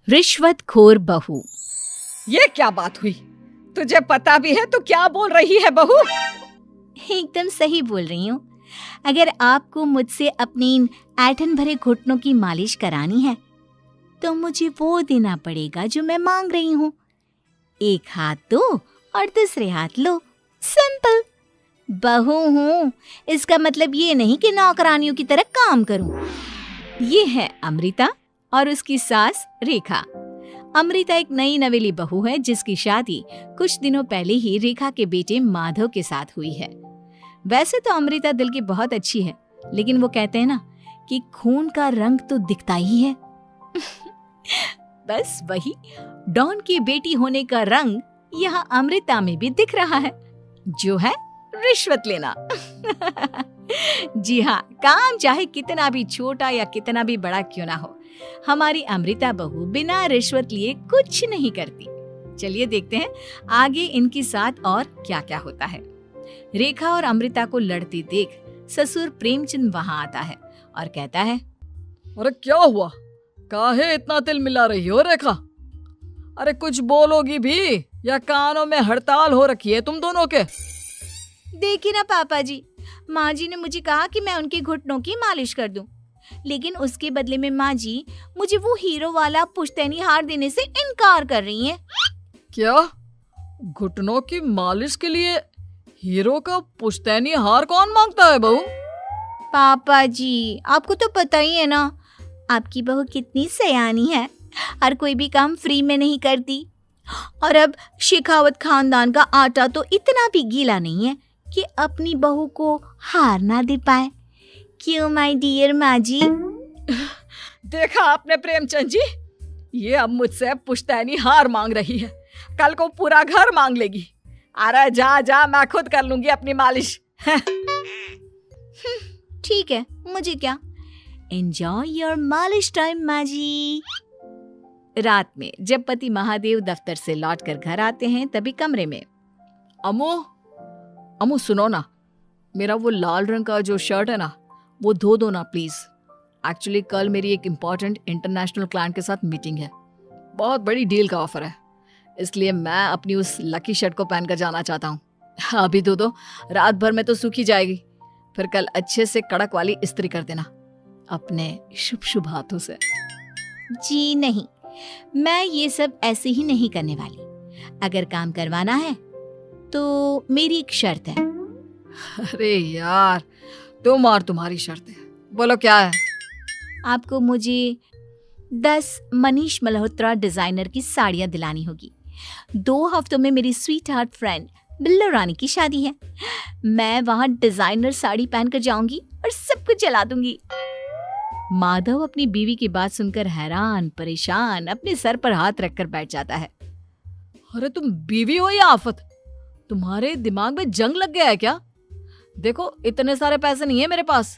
रिश्वतखोर बहू। ये क्या बात हुई? तुझे पता भी है तो क्या बोल रही है बहू? एकदम सही बोल रही हूँ। अगर आपको मुझसे अपनी इन ऐंठन भरे घुटनों की मालिश करानी है तो मुझे वो देना पड़ेगा जो मैं मांग रही हूँ। एक हाथ दो और दूसरे हाथ लो, सिंपल। बहू हूँ, इसका मतलब ये नहीं कि नौकरानियों की तरह काम करूँ। ये है अमृता और उसकी सास रेखा। अमृता एक नई नवेली बहू है जिसकी शादी कुछ दिनों पहले ही रेखा के बेटे माधव के साथ हुई है। वैसे तो अमृता दिल की बहुत अच्छी है, लेकिन वो कहते हैं ना कि खून का रंग तो दिखता ही है। बस वही डॉन की बेटी होने का रंग यहाँ अमृता में भी दिख रहा है, जो है रिश्वत लेना। जी हाँ, काम चाहे कितना भी छोटा या कितना भी बड़ा क्यों ना हो, हमारी अमृता बहू बिना रिश्वत लिए कुछ नहीं करती। चलिए देखते हैं आगे इनके साथ और क्या क्या होता है। रेखा और अमृता को लड़ते देख ससुर प्रेमचंद वहां आता है और कहता है, अरे क्या हुआ? काहे इतना तिल मिला रही हो रेखा? अरे कुछ बोलोगी भी या कानों में हड़ताल हो रखी है तुम दोनों के? देखिए ना पापा जी, माँ जी ने मुझे कहा कि मैं उनके घुटनों की मालिश कर दूं, लेकिन उसके बदले में माँ जी मुझे वो हीरो वाला पुश्तैनी हार देने से इनकार कर रही हैं। क्या? घुटनों की मालिश के लिए हीरो का पुश्तैनी हार कौन मांगता है बहू? पापा जी, आपको तो पता ही है ना, आपकी बहू कितनी सयानी है, हर कोई भी काम फ्री में नहीं करती। और अब शेखावत खानदान का आटा तो इतना भी गीला नहीं है कि अपनी बहू को हार ना दे पाए। क्यों माय डियर माँ जी? देखा आपने प्रेमचंद जी, ये अब मुझसे पुश्तैनी हार मांग रही है, कल को पूरा घर मांग लेगी। अरे जा जा, मैं खुद कर लूंगी अपनी मालिश। ठीक है, मुझे क्या। एंजॉय योर मालिश टाइम माँ जी। रात में जब पति महादेव दफ्तर से लौटकर घर आते हैं तभी कमरे में, अमू सुनो ना, मेरा वो लाल रंग का जो शर्ट है ना वो धो दो ना प्लीज। एक्चुअली कल मेरी एक इम्पॉर्टेंट इंटरनेशनल क्लाइंट के साथ मीटिंग है, बहुत बड़ी डील का ऑफर है, इसलिए मैं अपनी उस लकी शर्ट को पहनकर जाना चाहता हूँ। अभी धो दो, रात भर में तो सूखी जाएगी, फिर कल अच्छे से कड़क वाली इस्त्री कर देना अपने शुभ शुभ हाथों से। जी नहीं, मैं ये सब ऐसे ही नहीं करने वाली। अगर काम करवाना है तो मेरी एक शर्त है। अरे यार, तुम और तुम्हारी शर्तें, बोलो क्या है? आपको मुझे 10 मनीष मल्होत्रा डिजाइनर की साड़ियां दिलानी होगी। 2 हफ्तों में मेरी स्वीट हार्ट फ्रेंड बिल्लो रानी की शादी है। मैं वहां डिजाइनर साड़ी पहनकर जाऊंगी और सब कुछ जला दूंगी। माधव अपनी बीवी की बात सुनकर हैरान परेशान अपने सर पर हाथ रखकर बैठ जाता है। अरे तुम बीवी हो या आफत? तुम्हारे दिमाग में जंग लग गया है क्या? देखो इतने सारे पैसे नहीं है मेरे पास।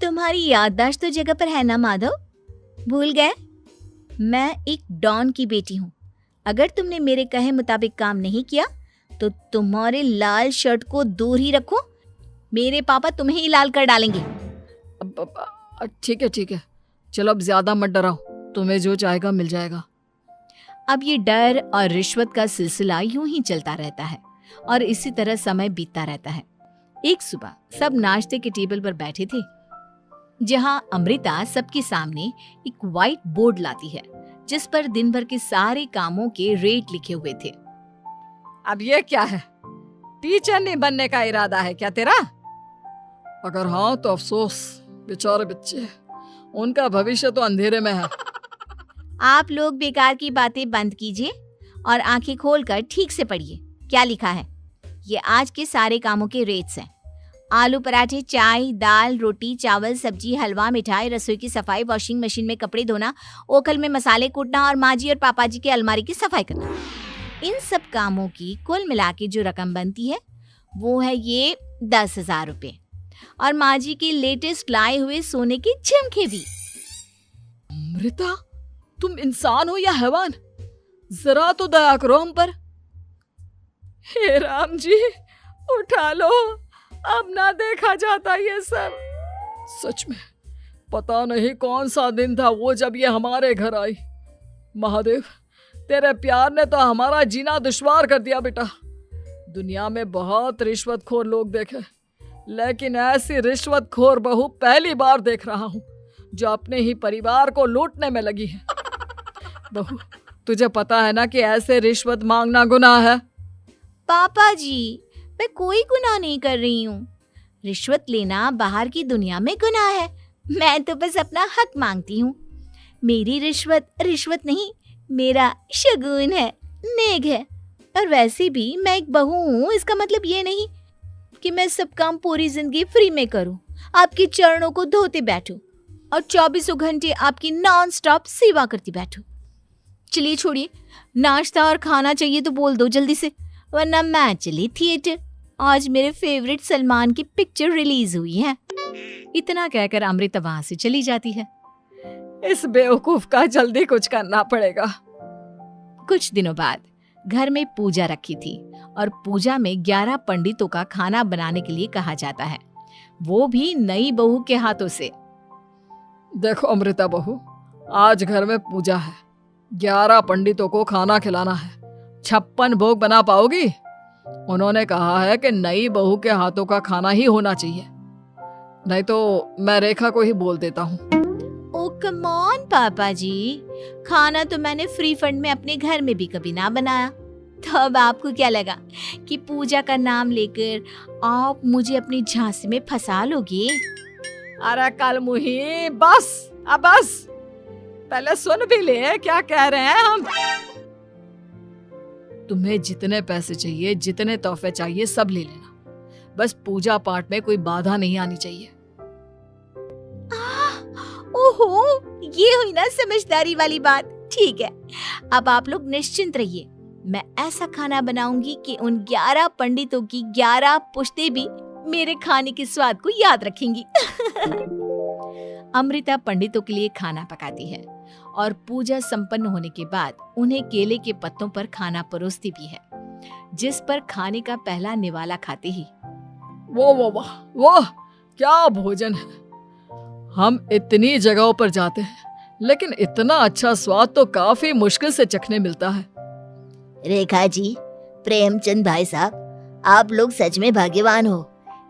तुम्हारी याददाश्त तो जगह पर है ना माधव, भूल गए? मैं एक डॉन की बेटी हूँ। अगर तुमने मेरे कहे मुताबिक काम नहीं किया तो तुम्हारे लाल शर्ट को दूर ही रखो, मेरे पापा तुम्हें ही लाल कर डालेंगे। ठीक है, चलो अब ज्यादा मत डराओ, तुम्हें जो चाहेगा मिल जाएगा। अब ये डर और रिश्वत का सिलसिला यूं ही चलता रहता है और इसी तरह समय बीतता रहता है। एक सुबह सब नाश्ते के टेबल पर बैठे थे, जहां अमृता सबके सामने एक व्हाइट बोर्ड लाती है जिस पर दिन भर के सारे कामों के रेट लिखे हुए थे। अब ये क्या है? टीचर नहीं बनने का इरादा है क्या तेरा? अगर हाँ तो अफसोस, बेचारे बच्चे, उनका भविष्य तो अंधेरे में है। आप लोग बेकार की बातें बंद कीजिए और आंखें खोलकर ठीक से पढ़िए क्या लिखा है। ये आज के सारे कामों के रेट्स हैं। आलू पराठे, चाय, दाल, रोटी, चावल, सब्जी, हलवा, मिठाई, रसोई की सफाई, वॉशिंग मशीन में कपड़े धोना, ओखल में मसाले कूटना और माँ जी और पापा जी के अलमारी की सफाई करना। इन सब कामों की कुल मिला के जो रकम बनती है वो है ये 10,000 रुपए और माँ जी के लेटेस्ट लाए हुए सोने के झुमके भी। अमृता, तुम इंसान हो या हैवान? जरा तो दया करो हम पर। हे राम जी, उठा लो, अब ना देखा जाता ये सब। सच में पता नहीं कौन सा दिन था वो जब ये हमारे घर आई। महादेव, तेरे प्यार ने तो हमारा जीना दुश्वार कर दिया बेटा। दुनिया में बहुत रिश्वतखोर लोग देखे, लेकिन ऐसी रिश्वतखोर बहू पहली बार देख रहा हूँ जो अपने ही परिवार को लूटने में लगी है। बहू, तुझे पता है ना कि ऐसे रिश्वत मांगना गुनाह है। पापा जी, मैं कोई गुनाह नहीं कर रही हूँ। रिश्वत लेना बाहर की दुनिया में गुनाह है। मैं तो बस अपना हक मांगती हूँ। मेरी रिश्वत रिश्वत नहीं, मेरा शगुन है, नेग है। और वैसे भी मैं एक बहू हूँ, इसका मतलब ये नहीं कि मैं सब काम पूरी जिंदगी फ्री में करूँ, आपके चरणों को धोते बैठूं और 24 घंटे आपकी नॉन स्टॉप सेवा करती बैठूं। चलिए छोड़िए, नाश्ता और खाना चाहिए तो बोल दो जल्दी से, वरना मैं चली थिएटर। आज मेरे फेवरेट सलमान की पिक्चर रिलीज हुई है। इतना कहकर अमृता वहां से चली जाती है। इस बेवकूफ का जल्दी कुछ करना पड़ेगा। कुछ दिनों बाद घर में पूजा रखी थी और पूजा में 11 पंडितों का खाना बनाने के लिए कहा जाता है, वो भी नई बहू के हाथों से। देखो अमृता बहू, आज घर में पूजा है, 11 पंडितों को खाना खिलाना है। 56 भोग बना पाओगी? उन्होंने कहा है कि नई बहू के हाथों का खाना ही होना चाहिए, नहीं तो मैं रेखा को ही बोल देता हूँ। ओ कम ऑन पापा जी, खाना तो मैंने फ्री फंड में अपने घर में भी कभी ना बनाया, तो अब आपको क्या लगा कि पूजा का नाम लेकर आप मुझे अपनी झांसी में फंसा लोगे? अरे कल मुही, बस अब बस, पहले सुन भी ले क्या कह रहे हैं हम। तुम्हें जितने पैसे चाहिए, जितने तोहफे चाहिए, सब ले लेना, बस पूजा पाठ में कोई बाधा नहीं आनी चाहिए। ओहो, ये हुई ना समझदारी वाली बात। ठीक है, अब आप लोग निश्चिंत रहिए, मैं ऐसा खाना बनाऊंगी कि उन 11 पंडितों की 11 पुश्तें भी मेरे खाने के स्वाद को याद रखेंगी। अमृता पंडितों के लिए खाना पकाती है और पूजा संपन्न होने के बाद उन्हें केले के पत्तों पर खाना परोसती भी है, जिस पर खाने का पहला निवाला खाते ही वो क्या भोजन है। हम इतनी जगहों पर जाते हैं, लेकिन इतना अच्छा स्वाद तो काफी मुश्किल से चखने मिलता है। रेखा जी, प्रेमचंद भाई साहब, आप लोग सच में भाग्यवान हो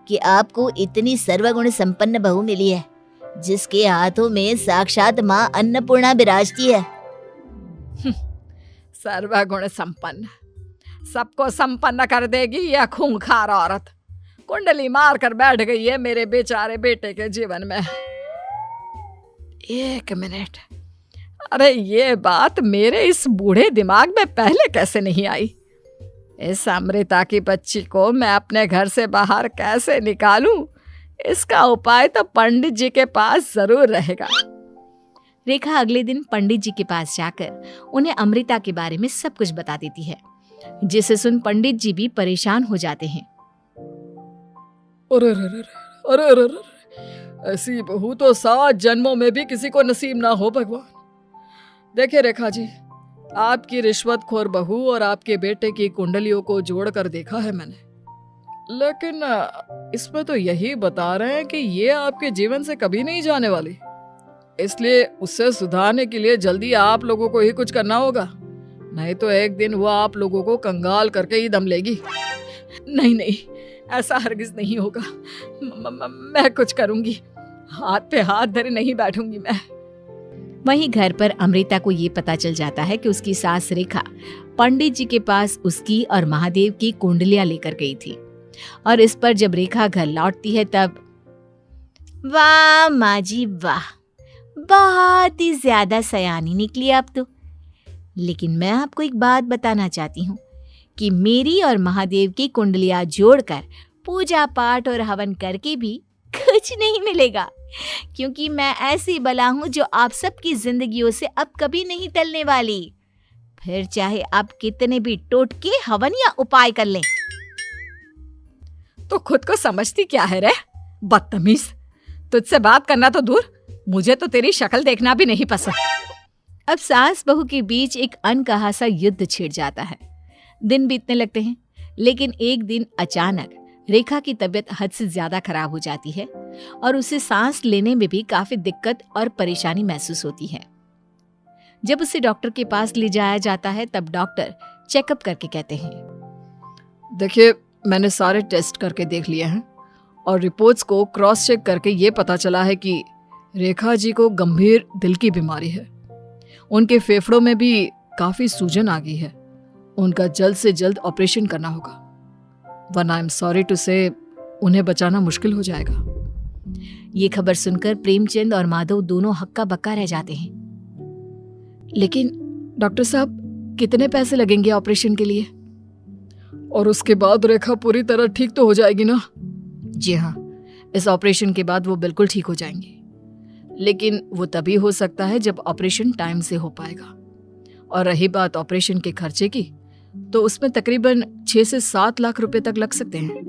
कि आपको इतनी सर्वगुण संपन्न बहू मिली है, जिसके हाथों में साक्षात माँ अन्नपूर्णा विराजती है। सर्वगुण संपन्न, सबको संपन्न कर देगी यह खूंखार औरत। कुंडली मार कर बैठ गई है मेरे बेचारे बेटे के जीवन में। एक मिनट, अरे ये बात मेरे इस बूढ़े दिमाग में पहले कैसे नहीं आई? इस अमृता की बच्ची को मैं अपने घर से बाहर कैसे निकालूं? इसका उपाय तो पंडित जी के पास जरूर रहेगा। रेखा अगले दिन पंडित जी के पास जाकर उन्हें अमृता के बारे में सब कुछ बता देती है, जिसे सुन पंडित जी भी परेशान हो जाते हैं। अरे, ऐसी बहू तो 7 जन्मों में भी किसी को नसीब ना हो भगवान। देखिए रेखा जी, आपकी रिश्वतखोर बहू और आपके बेटे की कुंडलियों को जोड़कर देखा है मैंने, लेकिन इसमें तो यही बता रहे हैं कि ये आपके जीवन से कभी नहीं जाने वाली। इसलिए उससे सुधारने के लिए जल्दी आप लोगों को ही कुछ करना होगा, नहीं तो एक दिन वो आप लोगों को कंगाल करके ही दम लेगी। नहीं, ऐसा हरगिज नहीं होगा। मैं कुछ करूंगी, हाथ पे हाथ धरे नहीं बैठूंगी मैं। वहीं घर पर अमृता को ये पता चल जाता है कि उसकी सास रेखा पंडित जी के पास उसकी और महादेव की कुंडलियां लेकर गई थी, और इस पर जब रेखा घर लौटती है तब वाह माँ जी वाह, बहुत ही ज्यादा सयानी निकली आप तो। लेकिन मैं आपको एक बात बताना चाहती हूँ कि मेरी और महादेव की कुंडलियां जोड़कर पूजा पाठ और हवन करके भी कुछ नहीं मिलेगा, क्योंकि मैं ऐसी बला हूं जो आप सबकी जिंदगियों से अब कभी नहीं टलने वाली, फिर चाहे आप कितने भी टोटके हवन या उपाय कर लें। तो खुद को समझती क्या है रे बदतमीज, तुझसे बात करना तो दूर, मुझे तो तेरी शक्ल देखना भी नहीं पसंद। अब सास बहू के बीच एक अनकहा सा युद्ध छिड़ जाता है। दिन बीतने लगते हैं, लेकिन एक दिन अचानक रेखा की तबीयत हद से ज्यादा खराब हो जाती है और उसे सांस लेने में भी काफी दिक्कत और परेशानी महसूस होती है। जब उसे डॉक्टर के पास ले जाया जाता है तब डॉक्टर चेकअप करके कहते हैं, देखिए, मैंने सारे टेस्ट करके देख लिए हैं और रिपोर्ट्स को क्रॉस चेक करके ये पता चला है कि रेखा जी को गंभीर दिल की बीमारी है। उनके फेफड़ों में भी काफी सूजन आ गई है। उनका जल्द से जल्द ऑपरेशन करना होगा, वरना आई एम सॉरी टू से उन्हें बचाना मुश्किल हो जाएगा। ये खबर सुनकर प्रेमचंद और माधव दोनों हक्का बक्का रह जाते हैं। लेकिन डॉक्टर साहब, कितने पैसे लगेंगे ऑपरेशन के लिए? और उसके बाद रेखा पूरी तरह ठीक तो हो जाएगी ना? जी हाँ, इस ऑपरेशन के बाद वो बिल्कुल ठीक हो जाएंगे, लेकिन वो तभी हो सकता है जब ऑपरेशन टाइम से हो पाएगा। और रही बात ऑपरेशन के खर्चे की, तो उसमें तकरीबन 6 से 7 लाख रुपए तक लग सकते हैं।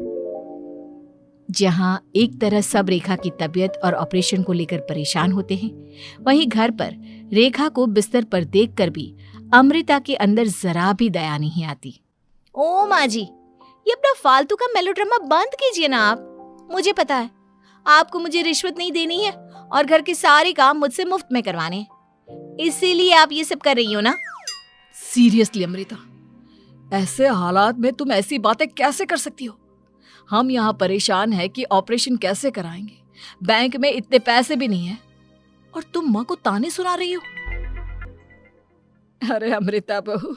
जहां एक तरह सब रेखा की तबीयत और ऑपरेशन को लेकर परेशान होते हैं, वहीं घर पर रेखा को बिस्तर पर देखकर भी अमृता के अंदर जरा भी दया नहीं आती। ओ माँ जी, ये अपना फालतू का मेलोड्रामा बंद कीजिए ना आप। मुझे पता है आपको मुझे रिश्वत नहीं देनी है और घर के सारे काम मुझसे मुफ्त में करवाने हैं, इसीलिए आप ये सब कर रही हो ना। सीरियसली अमृता, ऐसे हालात में तुम ऐसी बातें कैसे कर सकती हो? हम यहाँ परेशान हैं कि ऑपरेशन कैसे कराएंगे, बैंक में इतने पैसे भी नहीं है, और तुम माँ को ताने सुना रही हो। अरे अमृता बहू,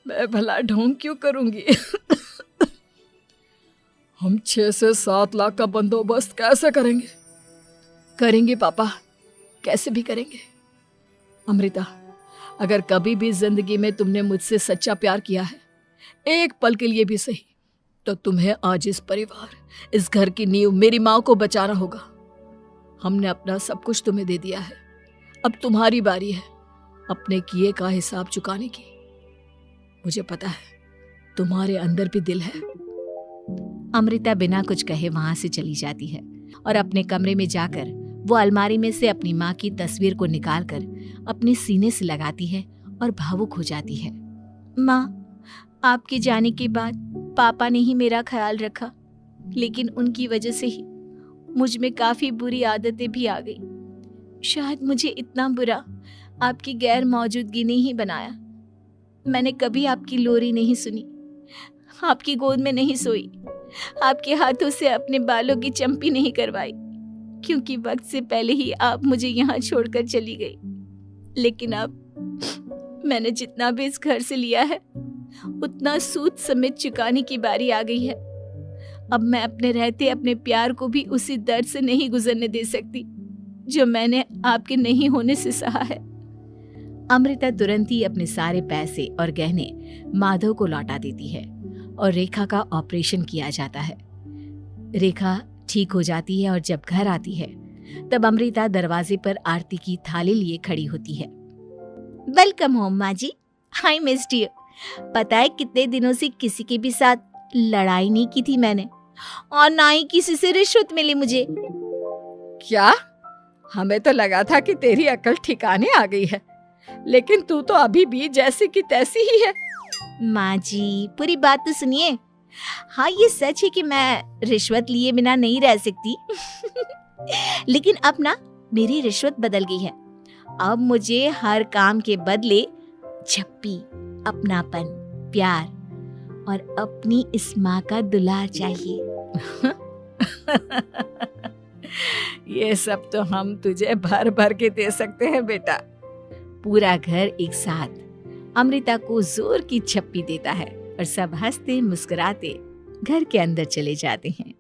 मैं भला ढोंग क्यों करूंगी? हम 6 से 7 लाख का बंदोबस्त कैसे करेंगे? करेंगे पापा, कैसे भी करेंगे। अमृता, अगर कभी भी जिंदगी में तुमने मुझसे सच्चा प्यार किया है, एक पल के लिए भी सही, तो तुम्हें आज इस परिवार, इस घर की नींव, मेरी माँ को बचाना होगा। हमने अपना सब कुछ तुम्हें दे दिया है, अब तुम्हारी बारी है अपने किए का हिसाब चुकाने की। मुझे पता है तुम्हारे अंदर भी दिल है। अमृता बिना कुछ कहे वहां से चली जाती है और अपने कमरे में जाकर वो अलमारी में से अपनी माँ की तस्वीर को निकालकर अपने सीने से लगाती है और भावुक हो जाती है। माँ, आपके जाने के बाद पापा ने ही मेरा ख्याल रखा, लेकिन उनकी वजह से ही मुझ में काफी बुरी आदतें भी आ गई। शायद मुझे इतना बुरा आपकी गैर मौजूदगी ने ही बनाया। मैंने कभी आपकी लोरी नहीं सुनी, आपकी गोद में नहीं सोई, आपके हाथों से अपने बालों की चंपी नहीं करवाई, क्योंकि वक्त से पहले ही आप मुझे यहाँ छोड़कर चली गई। लेकिन अब मैंने जितना भी इस घर से लिया है, उतना सूद समेत चुकाने की बारी आ गई है। अब मैं अपने रहते अपने प्यार को भी उसी दर्द से नहीं गुजरने दे सकती जो मैंने आपके नहीं होने से सहा है। अमृता तुरंत ही अपने सारे पैसे और गहने माधव को लौटा देती है और रेखा का ऑपरेशन किया जाता है। रेखा ठीक हो जाती है और जब घर आती है तब अमृता दरवाजे पर आरती की थाली लिए खड़ी होती है। वेलकम होम माँ जी, आई मिस्ड यू। पता है कितने दिनों से किसी के भी साथ लड़ाई नहीं की थी मैंने, और ना ही किसी से रिश्वत मिली मुझे। क्या? हमें तो लगा था कि तेरी अकल ठिकाने आ गई है, लेकिन तू तो अभी भी जैसी की तैसी ही है। माँ जी, पूरी बात तो सुनिए। हाँ, ये सच है कि मैं रिश्वत लिए बिना नहीं रह सकती लेकिन अब ना मेरी रिश्वत बदल गई है। अब मुझे हर काम के बदले झप्पी, अपनापन, प्यार और अपनी इस माँ का दुलार चाहिए ये सब तो हम तुझे भर भर के दे सकते हैं बेटा। पूरा घर एक साथ अमृता को जोर की झप्पी देता है और सब हंसते मुस्कुराते घर के अंदर चले जाते हैं।